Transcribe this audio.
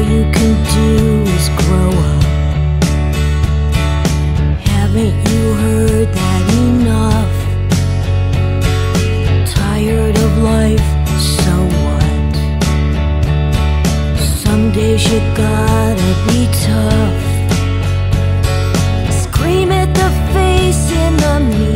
you can do is grow up. Haven't you heard that enough? Tired of life, so what? Some days you gotta be tough. Scream at the face in the mirror.